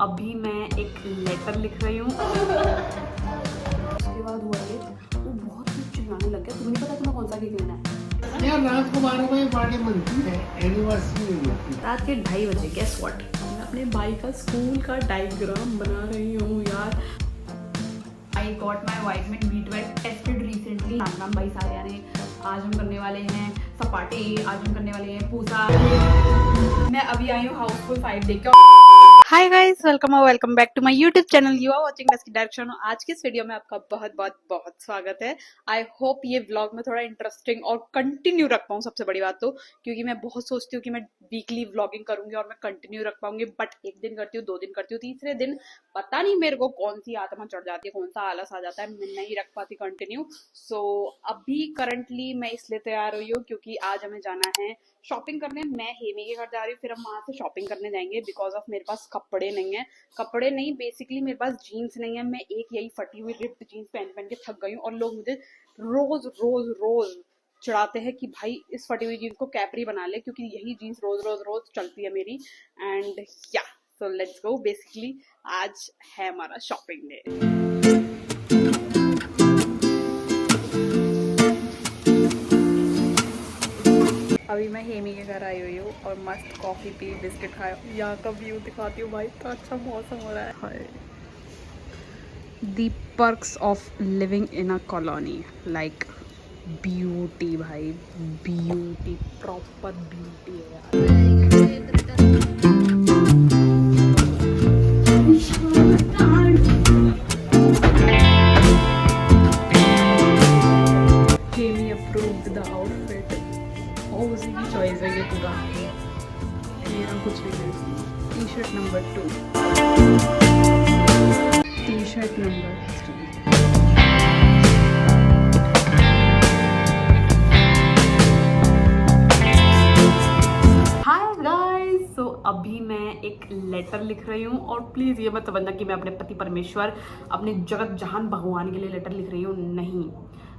अभी मैं एक लेटर लिख रही हूँ। उसके बाद हुआ ये, वो बहुत कुछ चिल्लाने लग गया। तुम्हें नहीं पता तुम्हें कौन सा केक लेना है? यार रात को 12 बजे पार्टी बनती है, एनिवर्सरी नहीं होती। रात के 2:30 बजे। गेस व्हाट, मैं अपने भाई का स्कूल का डायग्राम बना रही हूँ यार। I got my vitamin B12 tested recently. Ram Ram भाई सारे ने। आज हम करने वाले हैं सपाटे, आज हम करने वाले हैं पूजा। मैं अभी आई हूँ हाउसफुल 5 देख के। हाय गाइस, वेलकम और welcome back to my YouTube channel. You are watching dusky direction. आज की इस वीडियो में आपका बहुत बहुत बहुत स्वागत है। आई होप ये व्लॉग में थोड़ा इंटरेस्टिंग और कंटिन्यू रख पाऊँ। सबसे बड़ी बात तो क्योंकि मैं बहुत सोचती हूँ कि मैं वीकली व्लॉगिंग करूंगी और मैं कंटिन्यू रख पाऊंगी, बट एक दिन करती हूँ, 2 दिन करती हूँ, तीसरे दिन पता नहीं मेरे को कौन सी आत्मा चढ़ जाती है, कौन सा आलस आ जाता है, मैं नहीं रख पाती कंटिन्यू। सो अभी करंटली मैं इसलिए तैयार हुई हूँ क्योंकि आज हमें जाना है शॉपिंग करने। मैं हेमी के घर जा रही हूँ, फिर हम वहां से शॉपिंग करने जाएंगे बिकॉज ऑफ मेरे पास कपड़े नहीं है। कपड़े नहीं, बेसिकली मेरे पास जीन्स नहीं है। मैं एक यही फटी हुई रिप्ड जीन्स पहन पहन के थक गई हूँ और लोग मुझे रोज रोज रोज चढ़ाते हैं कि भाई इस फटी हुई जीन्स को कैपरी बना ले, क्योंकि यही जीन्स रोज रोज रोज चलती है मेरी। एंड या सो लेट्स गो। बेसिकली आज है हमारा शॉपिंग डे। अभी मैं हेमी के घर आई हुई हूँ और मस्त कॉफी पी, बिस्किट खाया। यहाँ का व्यू दिखाती हूँ भाई, इतना अच्छा मौसम हो रहा है। The perks of living in a colony, like beauty भाई, ब्यूटी, प्रॉपर ब्यूटी है यार। हेमी अप्रूव्ड द आउटफिट। और उसी की चॉइस है ये पूरा, मेरा कुछ नहीं है। T shirt number 2, T shirt number 3। Hi guys, so अभी मैं एक लेटर लिख रही हूँ और प्लीज़ ये मत समझना कि मैं अपने पति परमेश्वर, अपने जगत जहान भगवान के लिए लेटर लिख रही हूँ। नहीं,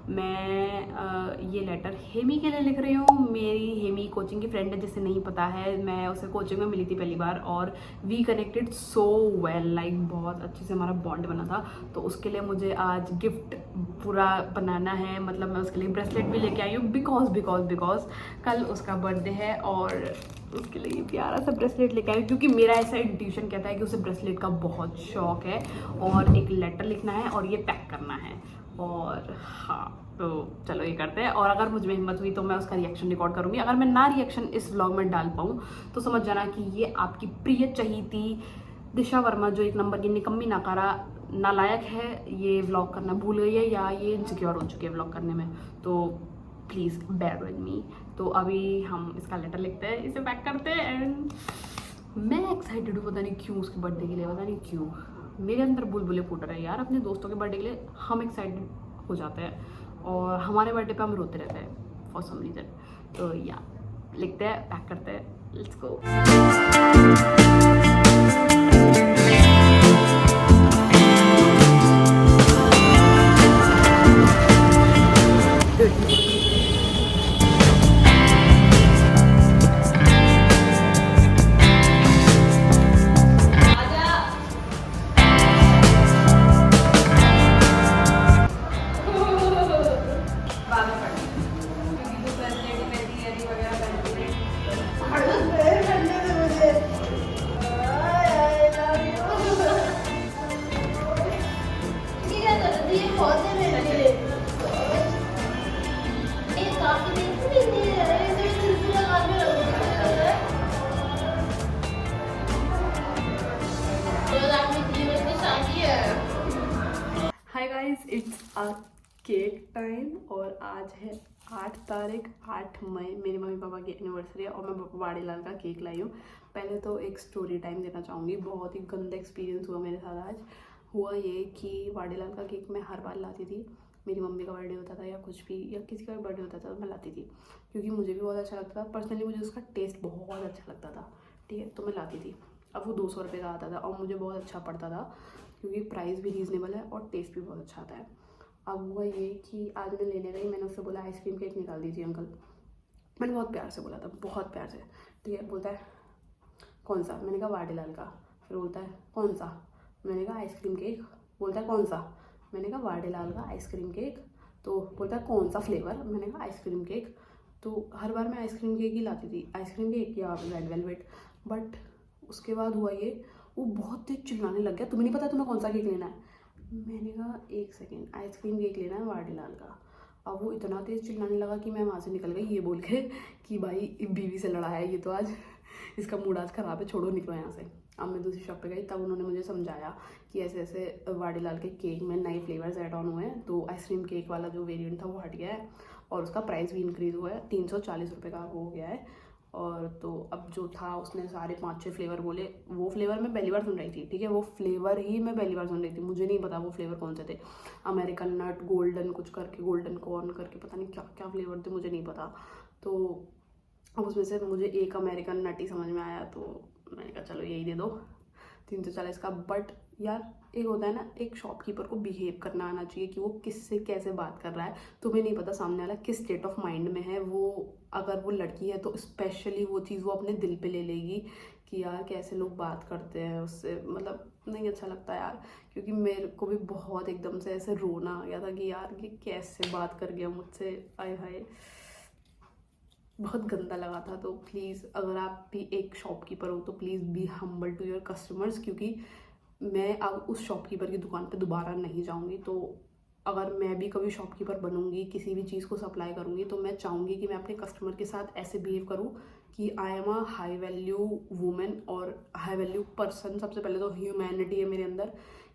मैं ये लेटर हेमी के लिए लिख रही हूँ। मेरी हेमी कोचिंग की फ्रेंड है, जिसे नहीं पता है, मैं उसे कोचिंग में मिली थी पहली बार और we connected so well, like बहुत अच्छे से हमारा बॉन्ड बना था। तो उसके लिए मुझे आज गिफ्ट पूरा बनाना है, मतलब मैं उसके लिए ब्रेसलेट भी लेके आई हूँ बिकॉज कल उसका बर्थडे है और उसके लिए ये प्यारा सा ब्रेसलेट लेके आई हूँ, क्योंकि मेरा ऐसा इंट्यूशन कहता है कि उसे ब्रेसलेट का बहुत शौक है और एक लेटर लिखना है और ये पैक करना है। और हाँ, तो चलो ये करते हैं। और अगर मुझ में हिम्मत हुई तो मैं उसका रिएक्शन रिकॉर्ड करूँगी। अगर मैं ना रिएक्शन इस व्लॉग में डाल पाऊँ तो समझ जाना कि ये आपकी प्रिय चहीती दिशा वर्मा, जो एक नंबर की निकम्मी नाकारा नालायक है, ये व्लॉग करना भूल गई है या ये इनसिक्योर हो चुकी है व्लॉग करने में। तो प्लीज़ बेयर विद मी। तो अभी हम इसका लेटर लिखते हैं, इसे पैक करते हैं। एंड मैं एक्साइटेड हूँ, पता नहीं क्यों, उसके बर्थडे के लिए। पता नहीं क्यों मेरे अंदर बुलबुले फूट रहे हैं यार। अपने दोस्तों के बर्थडे के लिए हम एक्साइटेड हो जाते हैं और हमारे बर्थडे पे हम रोते रहते हैं फॉर सम रीजन। तो या लिखते हैं, पैक करते हैं, let's go. Hi guys, it's a cake time और आज है 8 तारीख, 8 मई। मेरे मम्मी पापा की एनिवर्सरी है और मैं वाड़ीलाल का केक लाई हूँ। पहले तो एक स्टोरी टाइम देना चाहूँगी। बहुत ही गंदा एक्सपीरियंस हुआ मेरे साथ आज। हुआ ये कि वाड़ीलाल का केक मैं हर बार लाती थी, मेरी मम्मी का बर्थडे होता था या कुछ भी, या किसी का भी बर्थडे होता था तो मैं लाती थी, क्योंकि मुझे भी बहुत अच्छा लगता था। पर्सनली मुझे उसका टेस्ट बहुत अच्छा लगता था, ठीक है, तो मैं लाती थी। अब वो 200 रुपये का आता था और मुझे बहुत अच्छा पड़ता था, क्योंकि प्राइस भी रीज़नेबल है और टेस्ट भी बहुत अच्छा आता है। अब हुआ ये कि आज मैं लेने गई, मैंने उससे बोला आइसक्रीम केक निकाल दीजिए अंकल। मैंने बहुत प्यार से बोला था, बहुत प्यार से, ठीक है। बोलता है कौन सा? मैंने कहा वाड़ीलाल का। फिर बोलता है कौन सा, मैंने कहा आइसक्रीम केक। बोलता है कौन सा, मैंने कहा वाडेलाल का आइसक्रीम केक। तो बोलता है कौन सा फ्लेवर, मैंने कहा आइसक्रीम केक। तो हर बार मैं आइसक्रीम केक ही लाती थी, आइसक्रीम केक या रेड वेलवेट। बट उसके बाद हुआ ये, वो बहुत तेज चिल्लाने लग गया, तुम्हें नहीं पता तुम्हें कौन सा केक लेना है। मैंने कहा एक सेकेंड, आइसक्रीम केक लेना है वाडेलाल का। अब वो इतना तेज़ चिल्लाने लगा कि मैं वहाँ से निकल गई ये बोल के कि भाई बीवी से लड़ा है ये तो आज, इसका मूड आज ख़राब है, छोड़ो निकलो यहाँ से। अब मैं दूसरी शॉप पे गई, तब उन्होंने मुझे समझाया कि ऐसे ऐसे वाडेलाल के केक में नए फ्लेवर्स ऐड ऑन हुए हैं, तो आइसक्रीम केक वाला जो वेरिएंट था वो हट गया है और उसका प्राइस भी इंक्रीज़ हुआ है, 340 रुपये का हो गया है। और तो अब जो था उसने सारे 5-6 फ्लेवर बोले, वो फ्लेवर मैं पहली बार सुन रही थी, ठीक है, वो फ्लेवर ही मैं पहली बार सुन रही थी, मुझे नहीं पता वो फ्लेवर कौन से थे। अमेरिकन नट, गोल्डन कुछ करके, गोल्डन कॉर्न करके, पता नहीं क्या क्या फ्लेवर थे, मुझे नहीं पता। तो अब उसमें से मुझे एक अमेरिकन नट ही समझ में आया, तो मैंने कहा चलो यही दे दो 340 का। बट यार एक होता है ना, एक शॉपकीपर को बिहेव करना आना चाहिए कि वो किससे कैसे बात कर रहा है। तुम्हें नहीं पता सामने वाला किस स्टेट ऑफ माइंड में है, वो अगर वो लड़की है तो स्पेशली वो चीज़ वो अपने दिल पे ले लेगी कि यार कैसे लोग बात करते हैं उससे, मतलब नहीं अच्छा लगता यार। क्योंकि मेरे को भी बहुत एकदम से ऐसे रोना आ गया था कि यार ये कैसे बात कर गया मुझसे, आय हाय बहुत गंदा लगा था। तो प्लीज़ अगर आप भी एक शॉपकीपर हो तो please be humble to your customers, क्योंकि मैं अब उस शॉपकीपर की दुकान पे दोबारा नहीं जाऊंगी। तो अगर मैं भी कभी शॉपकीपर बनूंगी, किसी भी चीज़ को सप्लाई करूंगी, तो मैं चाहूँगी कि मैं अपने कस्टमर के साथ ऐसे बिहेव करूँ कि I am a high value women और हाई वैल्यू पर्सन। सबसे पहले तो ह्यूमैनिटी है मेरे अंदर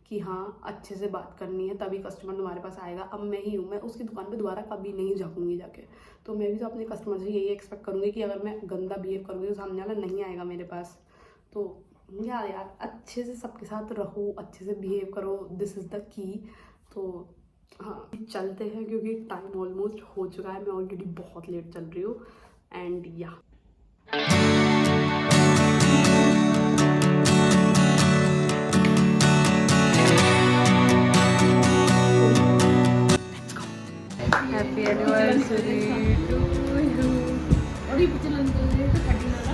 कि हाँ अच्छे से बात करनी है, तभी कस्टमर तुम्हारे पास आएगा। अब मैं ही हूँ, मैं उसकी दुकान पे दोबारा कभी नहीं जाऊँगी जाके। तो मैं भी तो अपने कस्टमर से यही एक्सपेक्ट करूँगी कि अगर मैं गंदा बिहेव करूँगी तो सामने वाला नहीं आएगा मेरे पास। तो यार अच्छे से सबके साथ रहो, अच्छे से बिहेव करो, दिस इज़ द की। तो हाँ चलते हैं क्योंकि टाइम ऑलमोस्ट हो चुका है, मैं ऑलरेडी बहुत लेट चल रही हूँ। एंड या हैप्पी एनिवर्सरी टू यू।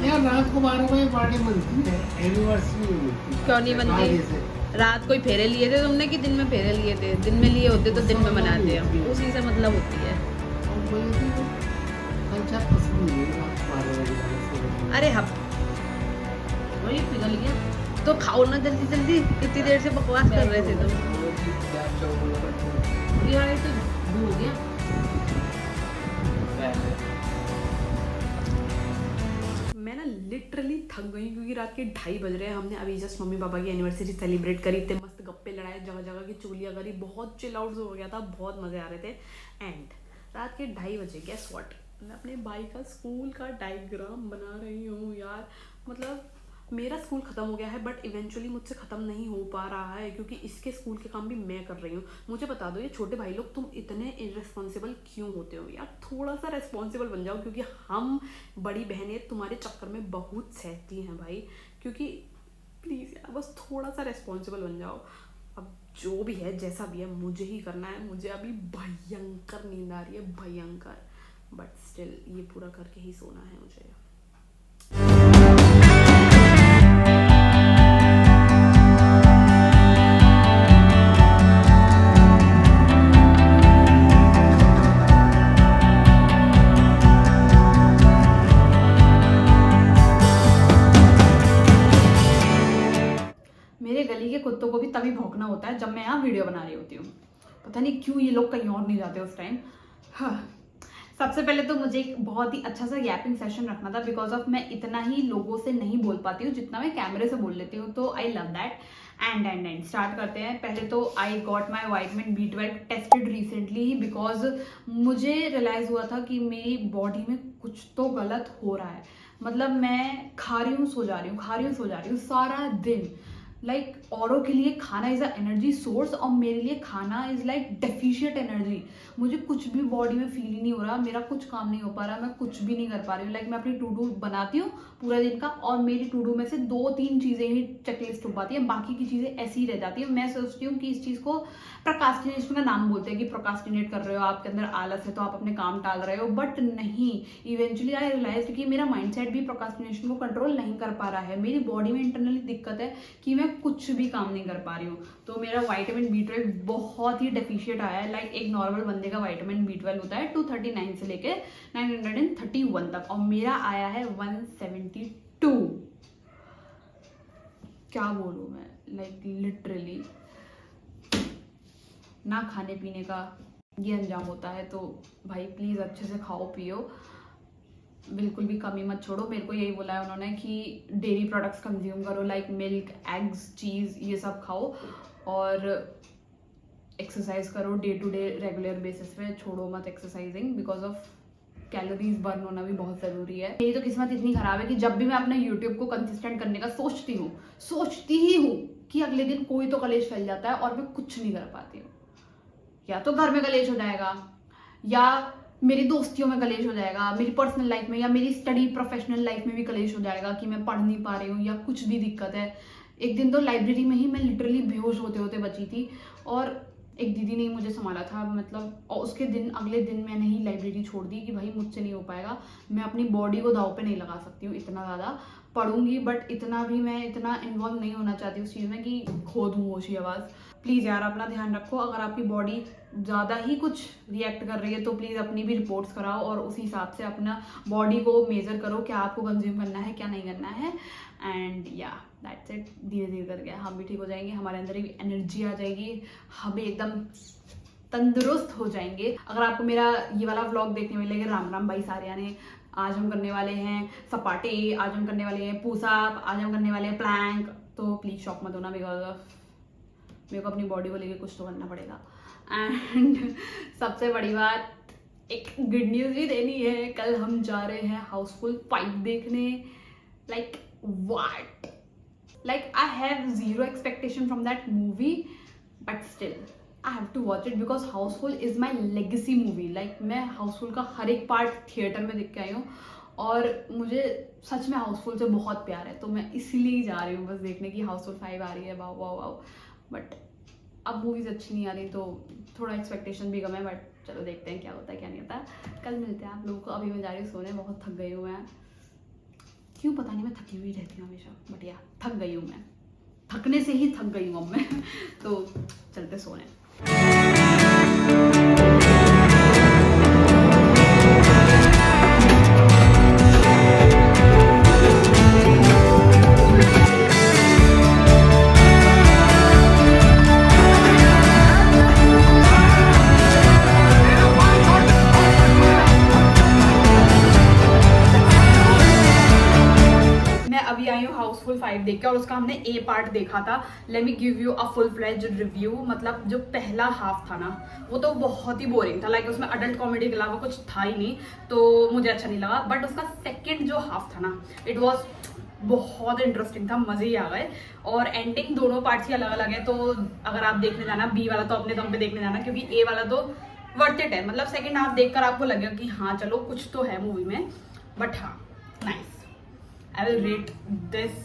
यार रात को 12 बजे पार्टी बनती है, एनिवर्सरी नहीं क्यों नहीं बनती? आगे से। रात को ही फेरे लिए थे तुमने कि दिन में फेरे लिए थे? दिन में लिए होते तो दिन में मनाते हैं, उसी से मतलब होती है। और मुझे भी कल्चर पसंद नहीं है रात को 12 बजे वाला सोना। अरे हम वही पिघल गया तो खाओ ना जल्दी जल्दी, इतनी देर से बकवास कर रहे थे तुम। यार ये तो भूल गया। मैं ना लिटरली थक गई क्योंकि रात के 2:30 बज रहे हैं। हमने अभी जस्ट मम्मी पापा की एनिवर्सरी सेलिब्रेट करी, इतने मस्त गप्पे लड़ाए, जगह जगह की चुगलियाँ करी, बहुत चिल आउट हो गया था, बहुत मज़े आ रहे थे। एंड रात के 2:30 बजे गेस व्हाट, मैं अपने भाई का स्कूल का डायग्राम बना रही हूँ यार। मतलब मेरा स्कूल ख़त्म हो गया है बट इवेंचुअली मुझसे ख़त्म नहीं हो पा रहा है क्योंकि इसके स्कूल के काम भी मैं कर रही हूँ। मुझे बता दो ये छोटे भाई लोग तुम इतने इररिस्पॉन्सिबल क्यों होते हो यार? थोड़ा सा रेस्पॉन्सिबल बन जाओ क्योंकि हम बड़ी बहनें तुम्हारे चक्कर में बहुत सहती हैं भाई। क्योंकि प्लीज़ यार बस थोड़ा सा रेस्पॉन्सिबल बन जाओ। अब जो भी है जैसा भी है मुझे ही करना है। मुझे अभी भयंकर नींद आ रही है, भयंकर, बट स्टिल ये पूरा करके ही सोना है मुझे। मेरे गली के कुत्तों को भी तभी भौंकना होता है जब मैं यहाँ वीडियो बना रही होती हूँ। पता नहीं क्यों ये लोग कहीं और नहीं जाते उस टाइम। हाँ सबसे पहले तो मुझे एक बहुत ही अच्छा सा गैपिंग सेशन रखना था बिकॉज ऑफ मैं इतना ही लोगों से नहीं बोल पाती हूँ जितना मैं कैमरे से बोल लेती हूँ। तो I love that. And start करते हैं। पहले तो I got my vitamin B12 tested recently he because मुझे रियलाइज़ हुआ था कि मेरी बॉडी में कुछ तो गलत हो रहा है। मतलब मैं खा रही हूँ सो जा रही हूँ, खा रही हूँ सो जा रही हूँ सारा दिन। लाइक औरों के लिए खाना इज़ अ एनर्जी सोर्स और मेरे लिए खाना इज़ लाइक डेफिशिएंट एनर्जी। मुझे कुछ भी बॉडी में फील ही नहीं हो रहा, मेरा कुछ काम नहीं हो पा रहा, मैं कुछ भी नहीं कर पा रही हूँ। लाइक मैं अपनी टू डू बनाती हूँ पूरा दिन का और मेरी टू डू में से 2-3 चीज़ें ही चेकलिस्ट हो पाती है, बाकी की चीज़ें ऐसी ही रह जाती है। मैं सोचती हूँ कि इस चीज़ को प्रोक्रास्टिनेशन का नाम बोलते हैं कि प्रोक्रास्टिनेट कर रहे हो, आपके अंदर आलस है तो आप अपने काम टाल रहे हो, बट नहीं। इवेंचुअली आई रियलाइज कि मेरा माइंडसेट भी प्रोक्रास्टिनेशन को कंट्रोल नहीं कर पा रहा है। मेरी बॉडी में इंटरनली दिक्कत है कि मैं कुछ भी काम नहीं कर पा रही हूँ। तो मेरा विटामिन B12 बहुत ही डेफिशिएंट आया है। लाइक एक नॉर्मल बंदे का विटामिन B12 होता है 239 से लेके 931 तक और मेरा आया है 172। क्या बोलूँ मैं, लाइक लिटरली ना खाने पीने का ये अंजाम होता है। तो भाई प्लीज़ अच्छे से खाओ पियो, बिल्कुल भी कमी मत छोड़ो। मेरे को यही बोला है उन्होंने कि डेयरी प्रोडक्ट्स कंज्यूम करो, लाइक मिल्क, एग्स, चीज़, ये सब खाओ और एक्सरसाइज करो day to day regular basis पे। छोड़ो मत exercising, because of calories burn होना भी बहुत ज़रूरी है। मेरी तो किस्मत इतनी ख़राब है कि जब भी मैं अपने यूट्यूब को कंसिस्टेंट करने का सोचती ही हूँ कि अगले दिन कोई तो कलेश फैल जाता है और मैं कुछ नहीं कर पाती हूँ। या तो घर में कलेश हो जाएगा, या मेरी दोस्तियों में कलेश हो जाएगा, मेरी पर्सनल लाइफ में, या मेरी स्टडी प्रोफेशनल लाइफ में भी कलेश हो जाएगा कि मैं पढ़ नहीं पा रही हूँ या कुछ भी दिक्कत है। एक दिन तो लाइब्रेरी में ही मैं लिटरली बेहोश होते होते बची थी और एक दीदी ने मुझे संभाला था, मतलब, और उसके दिन अगले दिन मैंने ही लाइब्रेरी छोड़ दी कि भाई मुझसे नहीं हो पाएगा, मैं अपनी बॉडी को दाव पे नहीं लगा सकती हूँ। इतना ज़्यादा पढ़ूंगी बट इतना भी मैं इतना इन्वॉल्व नहीं होना चाहती उस चीज़ में कि खो दूँ होशी आवाज़। प्लीज़ यार अपना ध्यान रखो। अगर आपकी बॉडी ज़्यादा ही कुछ रिएक्ट कर रही है तो प्लीज़ अपनी भी रिपोर्ट्स कराओ और उसी हिसाब से अपना बॉडी को मेजर करो क्या आपको कंज्यूम करना है क्या नहीं करना है। एंड या दैट्स इट। धीरे धीरे करके हम भी ठीक हो जाएंगे, हमारे अंदर भी एनर्जी आ जाएगी, हम एकदम तंदुरुस्त हो जाएंगे। अगर आपको मेरा ये वाला व्लॉग देखने मिलेगा राम राम भाई सारियाने, आज हम करने वाले हैं सपाटे, आज हम करने वाले हैं पुशअप, आज हम करने वाले हैं प्लैंक, तो प्लीज़ शॉक मत होना, बिकॉज ऑफ मेरे को अपनी बॉडी को लेके कुछ तो करना पड़ेगा। एंड सबसे बड़ी बात, एक गुड न्यूज़ भी देनी है। कल हम जा रहे हैं हाउसफुल 5 देखने। Like what, like I have zero expectation from that movie, but still I have to watch it because Housefull is my legacy movie. Like मैं हाउसफुल का हर एक पार्ट थिएटर में देख के आई हूँ और मुझे सच में हाउसफुल से बहुत प्यार है, तो मैं इसीलिए जा रही हूँ बस देखने की हाउसफुल 5 आ रही है। Wow wow wow. बट अब मूवीज अच्छी नहीं आ रही तो थोड़ा एक्सपेक्टेशन भी कम है, बट चलो देखते हैं क्या होता है क्या नहीं होता। कल मिलते हैं आप लोगों को। अभी मैं जा रही हूँ सोने, बहुत थक गई हूँ मैं, क्यों पता नहीं, मैं थकी हुई रहती हूँ हमेशा, बट या थक गई हूँ मैं, थकने से ही थक गई हूँ अब मैं। तो चलते सोने। अभी आई हूँ हाउसफुल 5 देख के और उसका हमने ए पार्ट देखा था। Let me give you a full fledged review. मतलब जो पहला हाफ था ना वो तो बहुत ही बोरिंग था, लाइक उसमें अडल्ट कॉमेडी के अलावा कुछ था ही नहीं, तो मुझे अच्छा नहीं लगा। बट उसका सेकंड जो हाफ था ना, इट वाज बहुत इंटरेस्टिंग था, मजे ही आ गए। और एंडिंग दोनों पार्ट्स ही अलग अलग है, तो अगर आप देखने जाना बी वाला तो अपने दम पे देखने जाना, क्योंकि ए वाला तो वर्थ इट है। मतलब सेकंड हाफ देखकर आपको लगेगा कि हाँ चलो कुछ तो है मूवी में, बट हाँ nice. I will rate this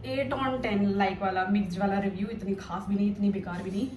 8 on 10, like वाला मिक्स्ड वाला रिव्यू। इतनी खास भी नहीं, इतनी बेकार भी नहीं,